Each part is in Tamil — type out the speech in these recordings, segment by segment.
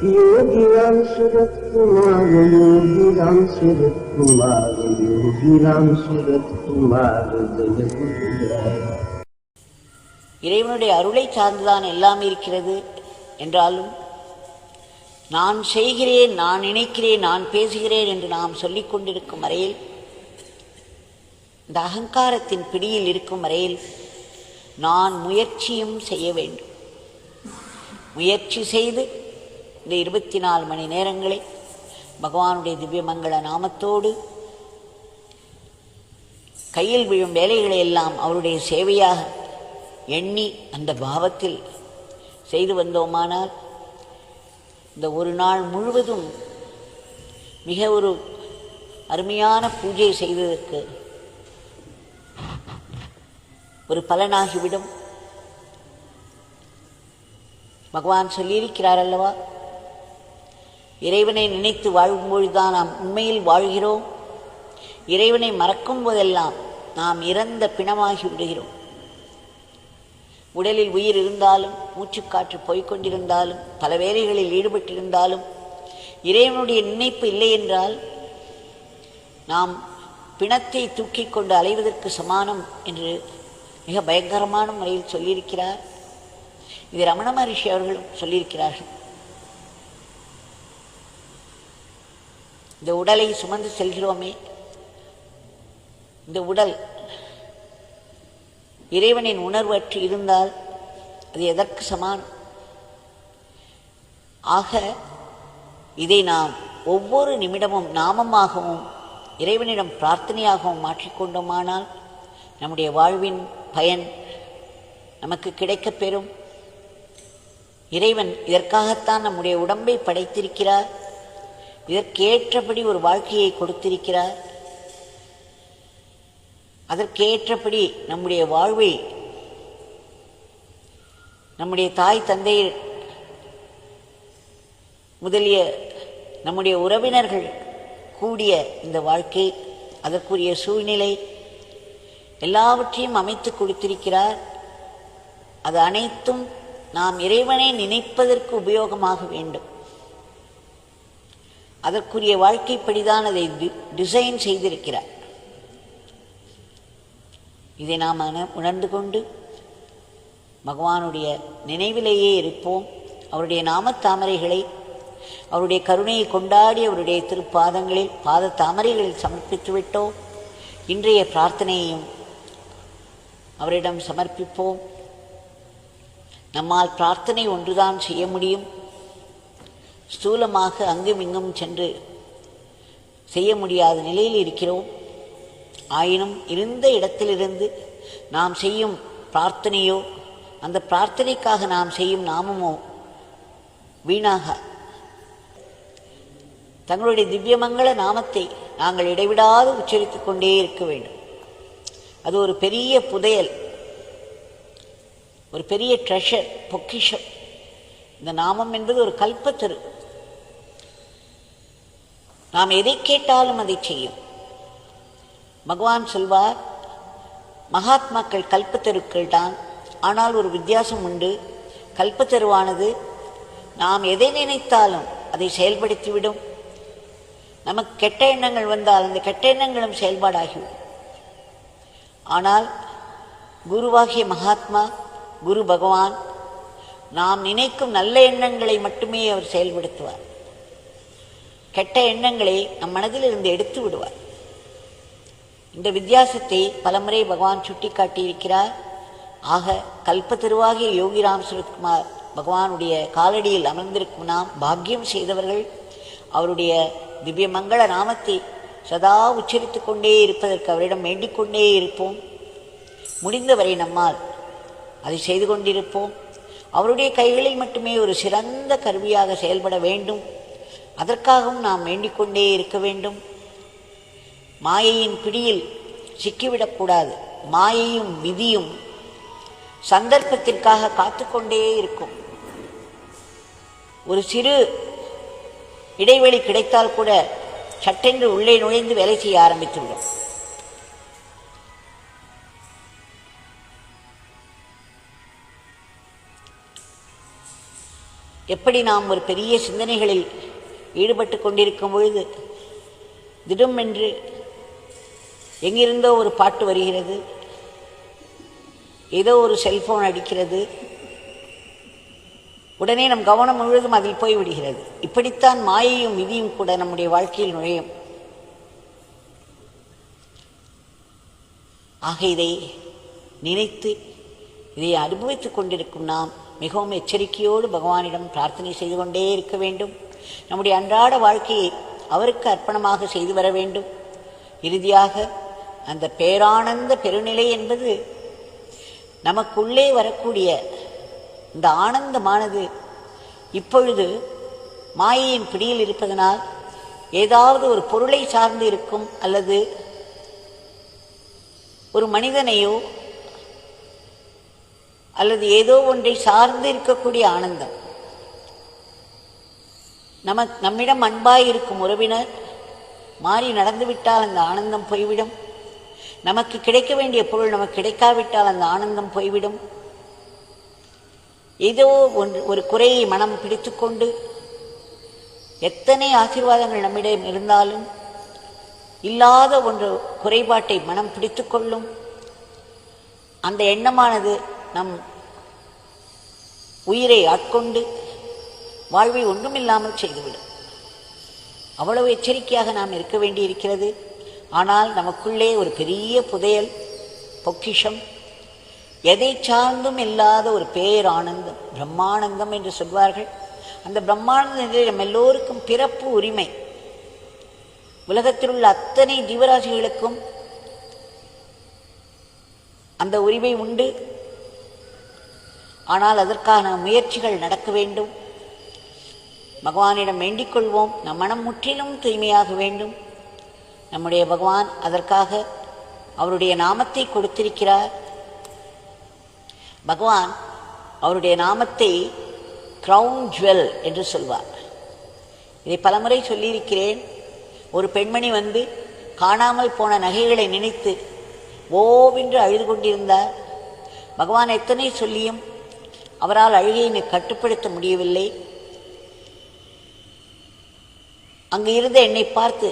योगी राम सूरत कुमार, योगी राम सूरत कुमार, योगी राम सूरत कुमार, जय गुरुदेव. இறைவனுடைய அருளை சார்ந்துதான் எல்லாம் இருக்கிறது என்றாலும் நான் செய்கிறேன், நான் நினைக்கிறேன், நான் பேசுகிறேன் என்று நாம் சொல்லிக் கொண்டிருக்கும் வரையில், இந்த அகங்காரத்தின் பிடியில் இருக்கும் வரையில் நான் முயற்சியும் செய்ய வேண்டும். முயற்சி செய்து இந்த 24 மணி நேரங்களை பகவானுடைய திவ்யமங்கள நாமத்தோடு கையில் விழும் வேலைகளை எல்லாம் அவருடைய சேவையாக எண்ணி அந்த பாவத்தில் செய்து வந்தோமானால் இந்த ஒரு நாள் முழுவதும் மிக ஒரு அருமையான பூஜை செய்வதற்கு ஒரு பலனாகிவிடும். பகவான் சொல்லியிருக்கிறார் அல்லவா, இறைவனை நினைத்து வாழும்பொழுதுதான் நாம் உண்மையில் வாழ்கிறோம். இறைவனை மறக்கும் போதெல்லாம் நாம் இறந்த பிணமாகி விடுகிறோம். உடலில் உயிர் இருந்தாலும், மூச்சுக்காற்று போய்கொண்டிருந்தாலும், பல வேலைகளில் ஈடுபட்டிருந்தாலும் இறைவனுடைய நினைப்பு இல்லை என்றால் நாம் பிணத்தை தூக்கி கொண்டு அலைவதற்கு சமானம் என்று மிக பயங்கரமான முறையில் சொல்லியிருக்கிறார். இது ரமண மகரிஷி அவர்களும் சொல்லியிருக்கிறார்கள். இந்த உடலை சுமந்து செல்கிறோமே, இந்த உடல் இறைவனின் உணர்வு அற்று இருந்தால் அது எதற்கு சமானம்? ஆக இதை நாம் ஒவ்வொரு நிமிடமும் நாமமாகவும் இறைவனிடம் பிரார்த்தனையாகவும் மாற்றிக்கொண்டோமானால் நம்முடைய வாழ்வின் பயன் நமக்கு கிடைக்கப் பெறும். இறைவன் இதற்காகத்தான் நம்முடைய உடம்பை படைத்திருக்கிறார். இதற்கேற்றபடி ஒரு வாழ்க்கையை கொடுத்திருக்கிறார். அதற்கேற்றபடி நம்முடைய வாழ்வை நம்முடைய தாய் தந்தை முதலிய நம்முடைய உறவினர்கள் கூடிய இந்த வாழ்க்கை, அதற்குரிய சூழ்நிலை எல்லாவற்றையும் அமைத்து கொடுத்திருக்கிறார். அது அனைத்தும் நாம் இறைவனை நினைப்பதற்கு உபயோகமாக வேண்டும். அதற்குரிய வாழ்க்கைப்படிதான் அதை டிசைன் செய்திருக்கிறார். இதை நாம் உணர்ந்து கொண்டு பகவானுடைய நினைவிலேயே இருப்போம். அவருடைய நாமத்தாமரைகளை, அவருடைய கருணையை கொண்டாடி அவருடைய திருப்பாதங்களில் பாத தாமரைகளில் சமர்ப்பித்து விட்டோம். இன்றைய பிரார்த்தனையையும் அவரிடம் சமர்ப்பிப்போம். நம்மால் பிரார்த்தனை ஒன்றுதான் செய்ய முடியும். ஸ்தூலமாக அங்கும் இங்கும் சென்று செய்ய முடியாத நிலையில் இருக்கிறோம். ஆயினும் இருந்த இடத்திலிருந்து நாம் செய்யும் பிரார்த்தனையோ, அந்த பிரார்த்தனைக்காக நாம் செய்யும் நாமமோ வீணாக தங்களுடைய திவ்யமங்கள நாமத்தை நாங்கள் இடைவிடாது உச்சரித்து கொண்டே இருக்க வேண்டும். அது ஒரு பெரிய புதையல், ஒரு பெரிய ட்ரெஷர், பொக்கிஷம். இந்த நாமம் என்பது ஒரு கல்பத்தரு. நாம் எதை கேட்டாலும் அதை செய்யும். பகவான் சொல்வார், மகாத்மாக்கள் கல்பத்தருக்கள் தான், ஆனால் ஒரு வித்தியாசம் உண்டு. கல்பத்தருவானது நாம் எதை நினைத்தாலும் அதை செயல்படுத்திவிடும். நமக்கு கெட்ட எண்ணங்கள் வந்தால் அந்த கெட்ட எண்ணங்களும் செயல்பாடாகிவிடும். ஆனால் குருவாகிய மகாத்மா, குரு பகவான், நாம் நினைக்கும் நல்ல எண்ணங்களை மட்டுமே அவர் செயல்படுத்துவார். கெட்ட எண்ணங்களை நம் மனதில் இருந்து எடுத்து விடுவார். இந்த வித்தியாசத்தை பலமுறை பகவான் சுட்டி காட்டியிருக்கிறார். ஆக கல்பத்தருவாகிய யோகிராம் சுரத்குமார் பகவானுடைய காலடியில் அமர்ந்திருக்கும் நாம் பாக்கியம் செய்தவர்கள். அவருடைய திவ்ய மங்கள நாமத்தை சதா உச்சரித்து கொண்டே இருப்பதற்கு அவரிடம் வேண்டிக் கொண்டே இருப்போம். முடிந்தவரை நம்மால் அதை செய்து கொண்டிருப்போம். அவருடைய கைகளில் மட்டுமே ஒரு சிறந்த கருவியாக செயல்பட வேண்டும். அதற்காகவும் நாம் வேண்டிக் கொண்டே இருக்க வேண்டும். மாயையின் பிடியில் சிக்கிவிடக்கூடாது. மாயையும் விதியும் சந்தர்ப்பத்திற்காக காத்துக்கொண்டே இருக்கும். ஒரு சிறு இடைவெளி கிடைத்தால் கூட சட்டென்று உள்ளே நுழைந்து வேலை செய்ய ஆரம்பித்துவிடும். எப்படி நாம் ஒரு பெரிய சிந்தனைகளில் ஈடுபட்டு கொண்டிருக்கும் பொழுது திடும் என்று எங்கிருந்தோ ஒரு பாட்டு வருகிறது, ஏதோ ஒரு செல்போன் அடிக்கிறது, உடனே நம் கவனம் முழுவதும் அதில் போய் விடுகிறது. இப்படித்தான் மாயையும் விதியும் கூட நம்முடைய வாழ்க்கையில் நுழையும். ஆக இதை நினைத்து இதை அனுபவித்துக் கொண்டிருக்கும் நாம் மிகவும் எச்சரிக்கையோடு பகவானிடம் பிரார்த்தனை செய்து கொண்டே இருக்க வேண்டும். நம்முடைய அன்றாட வாழ்க்கையை அவருக்கு அர்ப்பணமாக செய்து வர வேண்டும். இறுதியாக அந்த பேரானந்த பெருநிலை என்பது நமக்குள்ளே வரக்கூடிய இந்த ஆனந்தமானது இப்பொழுது மாயையின் பிடியில் இருப்பதனால் ஏதாவது ஒரு பொருளை சார்ந்து இருக்கும் அல்லது ஒரு மனிதனையோ அல்லது ஏதோ ஒன்றை சார்ந்து இருக்கக்கூடிய ஆனந்தம். நம்மிடம் அன்பாய் இருக்கும் உறவினர் மாறி நடந்துவிட்டால் அந்த ஆனந்தம் போய்விடும். நமக்கு கிடைக்க வேண்டிய பொருள் நமக்கு கிடைக்காவிட்டால் அந்த ஆனந்தம் போய்விடும். ஏதோ ஒரு குறையை மனம் பிடித்து கொண்டு எத்தனை ஆசீர்வாதங்கள் நம்மிடம் இருந்தாலும் இல்லாத ஒன்று குறைபாட்டை மனம் பிடித்து கொள்ளும். அந்த எண்ணமானது நம் உயிரை ஆட்கொண்டு வாழ்வை ஒன்றுமில்லாமல் செய்துவிடும். அவ்வளவு எச்சரிக்கையாக நாம் இருக்க வேண்டியிருக்கிறது. ஆனால் நமக்குள்ளே ஒரு பெரிய புதையல் பொக்கிஷம், எதை சார்ந்தும் இல்லாத ஒரு பேரானந்தம், பிரம்மானந்தம் என்று சொல்வார்கள். அந்த பிரம்மானந்தத்தில் நம்ம எல்லோருக்கும் பிறப்பு உரிமை. உலகத்தில் உள்ள அத்தனை ஜீவராசிகளுக்கும் அந்த உரிமை உண்டு. ஆனால் அதற்கான முயற்சிகள் நடக்க வேண்டும். பகவானிடம் வேண்டிக் கொள்வோம். நம் மனம் முற்றிலும் தூய்மையாக வேண்டும். நம்முடைய பகவான் அதற்காக அவருடைய நாமத்தை கொடுத்திருக்கிறார். பகவான் அவருடைய நாமத்தை கிரவுன் ஜுவல் என்று சொல்வார். இதை பலமுறை சொல்லியிருக்கிறேன். ஒரு பெண்மணி வந்து காணாமல் போன நகைகளை நினைத்து ஓவென்று அழுது கொண்டிருந்தார். பகவான் எத்தனை சொல்லியும் அவரால் அழுகையை கட்டுப்படுத்த முடியவில்லை. அங்கு இருந்த என்னை பார்த்து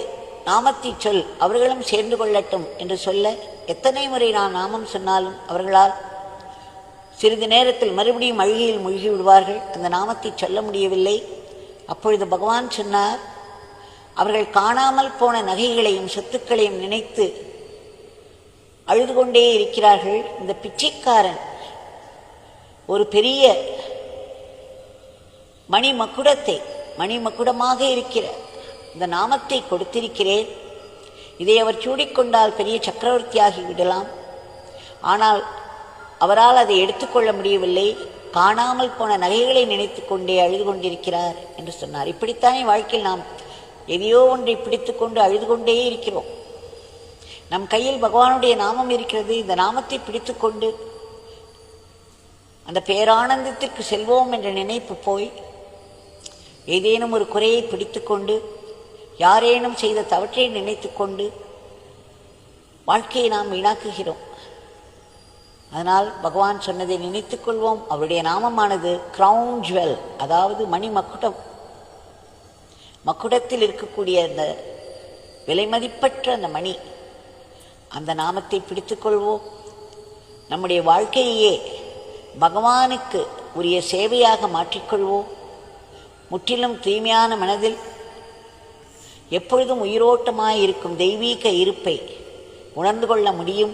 நாமத்தை சொல், அவர்களும் சேர்ந்து கொள்ளட்டும் என்று சொல்ல, எத்தனை முறை நான் நாமம் சொன்னாலும் அவர்களால் சிறிது நேரத்தில் மறுபடியும் அழுகையில் மூழ்கி விடுவார்கள். அந்த நாமத்தை சொல்ல முடியவில்லை. அப்பொழுது பகவான் சொன்னார், அவர்கள் காணாமல் போன நகைகளையும் சொத்துக்களையும் நினைத்து அழுது கொண்டே இருக்கிறார்கள். இந்த பிச்சைக்காரன் ஒரு பெரிய மணிமக்குடமாக இருக்கிற இந்த நாமத்தை கொடுத்திருக்கிறேன். இதை அவர் சூடிக்கொண்டால் பெரிய சக்கரவர்த்தியாகி விடலாம். ஆனால் அவரால் அதை எடுத்துக்கொள்ள முடியவில்லை. காணாமல் போன நகைகளை நினைத்து கொண்டே அழுது கொண்டிருக்கிறார் என்று சொன்னார். இப்படித்தானே வாழ்க்கையில் நாம் எதையோ ஒன்றை பிடித்து கொண்டு அழுது கொண்டே இருக்கிறோம். நம் கையில் பகவானுடைய நாமம் இருக்கிறது. இந்த நாமத்தை பிடித்து கொண்டு அந்த பேரானந்தத்திற்கு செல்வோம் என்ற நினைப்பு போய் ஏதேனும் ஒரு குறையை பிடித்து கொண்டு யாரேனும் செய்த தவற்றை நினைத்து கொண்டு வாழ்க்கையை நாம் வீணாக்குகிறோம். அதனால் பகவான் சொன்னதை நினைத்துக் கொள்வோம். அவருடைய நாமமானது கிரவுன் ஜுவல், அதாவது மக்குடத்தில் இருக்கக்கூடிய அந்த விலைமதிப்பற்ற அந்த மணி, அந்த நாமத்தை பிடித்துக்கொள்வோம். நம்முடைய வாழ்க்கையே பகவானுக்கு உரிய சேவையாக மாற்றிக்கொள்வோம். முற்றிலும் தூய்மையான மனதில் எப்பொழுதும் உயிரோட்டமாயிருக்கும் தெய்வீக இருப்பை உணர்ந்து கொள்ள முடியும்.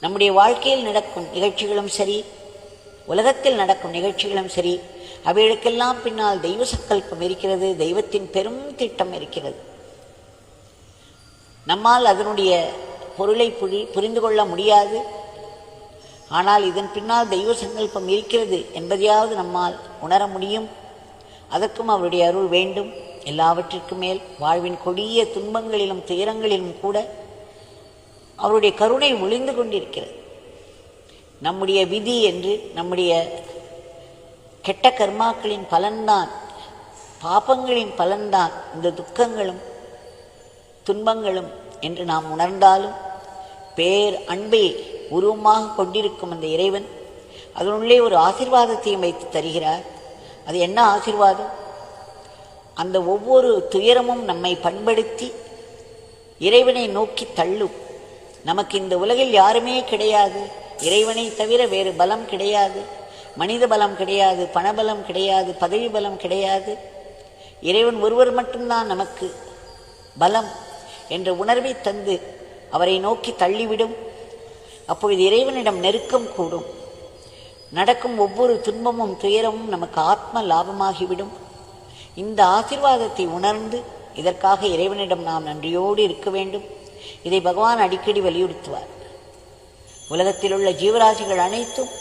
நம்முடைய வாழ்க்கையில் நடக்கும் நிகழ்ச்சிகளும் சரி, உலகத்தில் நடக்கும் நிகழ்ச்சிகளும் சரி, அவைகளுக்கெல்லாம் பின்னால் தெய்வ சங்கல்பம் இருக்கிறது. தெய்வத்தின் பெரும் திட்டம் இருக்கிறது. நம்மால் அதனுடைய பொருளை புரிந்து கொள்ள முடியாது. ஆனால் இதன் பின்னால் தெய்வ சங்கல்பம் இருக்கிறது என்பதையாவது நம்மால் உணர முடியும். அதற்கும் அவருடைய அருள் வேண்டும். எல்லாவற்றிற்கும் மேல் வாழ்வின் கொடிய துன்பங்களிலும் துயரங்களிலும் கூட அவருடைய கருணை ஒளிந்து கொண்டிருக்கிறது. நம்முடைய விதி என்று, நம்முடைய கெட்ட கர்மாக்களின் பலன்தான், பாபங்களின் பலன்தான் இந்த துக்கங்களும் துன்பங்களும் என்று நாம் உணர்ந்தாலும், பேர் அன்பை உருவமாக கொண்டிருக்கும் அந்த இறைவன் அதனுள்ளே ஒரு ஆசீர்வாதத்தையும் வைத்து தருகிறார். அது என்ன ஆசீர்வாதம்? அந்த ஒவ்வொரு துயரமும் நம்மை பண்படுத்தி இறைவனை நோக்கி தள்ளும். நமக்கு இந்த உலகில் யாருமே கிடையாது, இறைவனை தவிர வேறு பலம் கிடையாது, மனித பலம் கிடையாது, பணபலம் கிடையாது, பதவி பலம் கிடையாது. இறைவன் ஒருவர் மட்டும்தான் நமக்கு பலம் என்ற உணர்வை தந்து அவரை நோக்கி தள்ளிவிடும். அப்பொழுது இறைவனிடம் நெருக்கம் கூடும். நடக்கும் ஒவ்வொரு துன்பமும் துயரமும் நமக்கு ஆத்ம லாபமாகிவிடும். இந்த ஆசீர்வாதத்தை உணர்ந்து இதற்காக இறைவனிடம் நாம் நன்றியோடு இருக்க வேண்டும். இதை பகவான் அடிக்கடி வலியுறுத்துவார். உலகத்தில் உள்ள ஜீவராசிகள் அனைத்தும்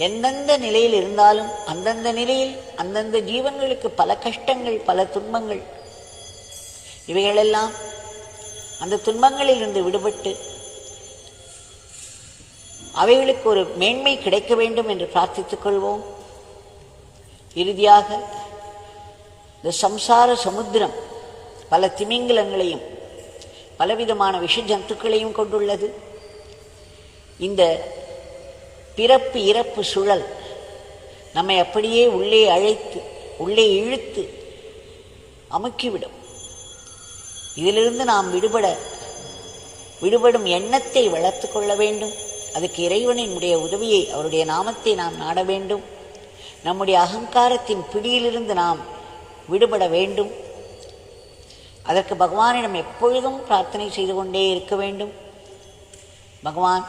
எந்தெந்த நிலையில் இருந்தாலும் அந்தந்த நிலையில் அந்தந்த ஜீவன்களுக்கு பல கஷ்டங்கள், பல துன்பங்கள். இவைகளெல்லாம் அந்த துன்பங்களில் இருந்து விடுபட்டு அவைகளுக்கு ஒரு மேன்மை கிடைக்க வேண்டும் என்று பிரார்த்தித்துக் கொள்வோம். இறுதியாக இந்த சம்சார சமுத்திரம் பல திமிங்கலங்களையும் பலவிதமான விஷ ஜந்துக்களையும் கொண்டுள்ளது. இந்த பிறப்பு இறப்பு சுழல் நம்மை அப்படியே உள்ளே அழைத்து உள்ளே இழுத்து அமுக்கிவிடும். இதிலிருந்து நாம் விடுபடும் எண்ணத்தை வளர்த்து கொள்ள வேண்டும். அதுக்கு இறைவனினுடைய உதவியை, அவருடைய நாமத்தை நாம் நாட வேண்டும். நம்முடைய அகங்காரத்தின் பிடியிலிருந்து நாம் விடுபட வேண்டும். அதற்கு பகவானிடம் எப்பொழுதும் பிரார்த்தனை செய்து கொண்டே இருக்க வேண்டும். பகவான்,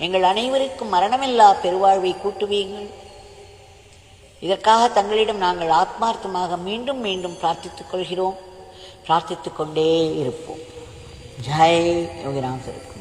எங்கள் அனைவருக்கும் மரணமில்லா பெருவாழ்வை கூட்டுவீங்கள். இதற்காக தங்களிடம் நாங்கள் ஆத்மார்த்தமாக மீண்டும் மீண்டும் பிரார்த்தித்துக் கொள்கிறோம். பிரார்த்தித்துக் கொண்டே இருப்போம். ஜெய் யோகிராம் சரத்.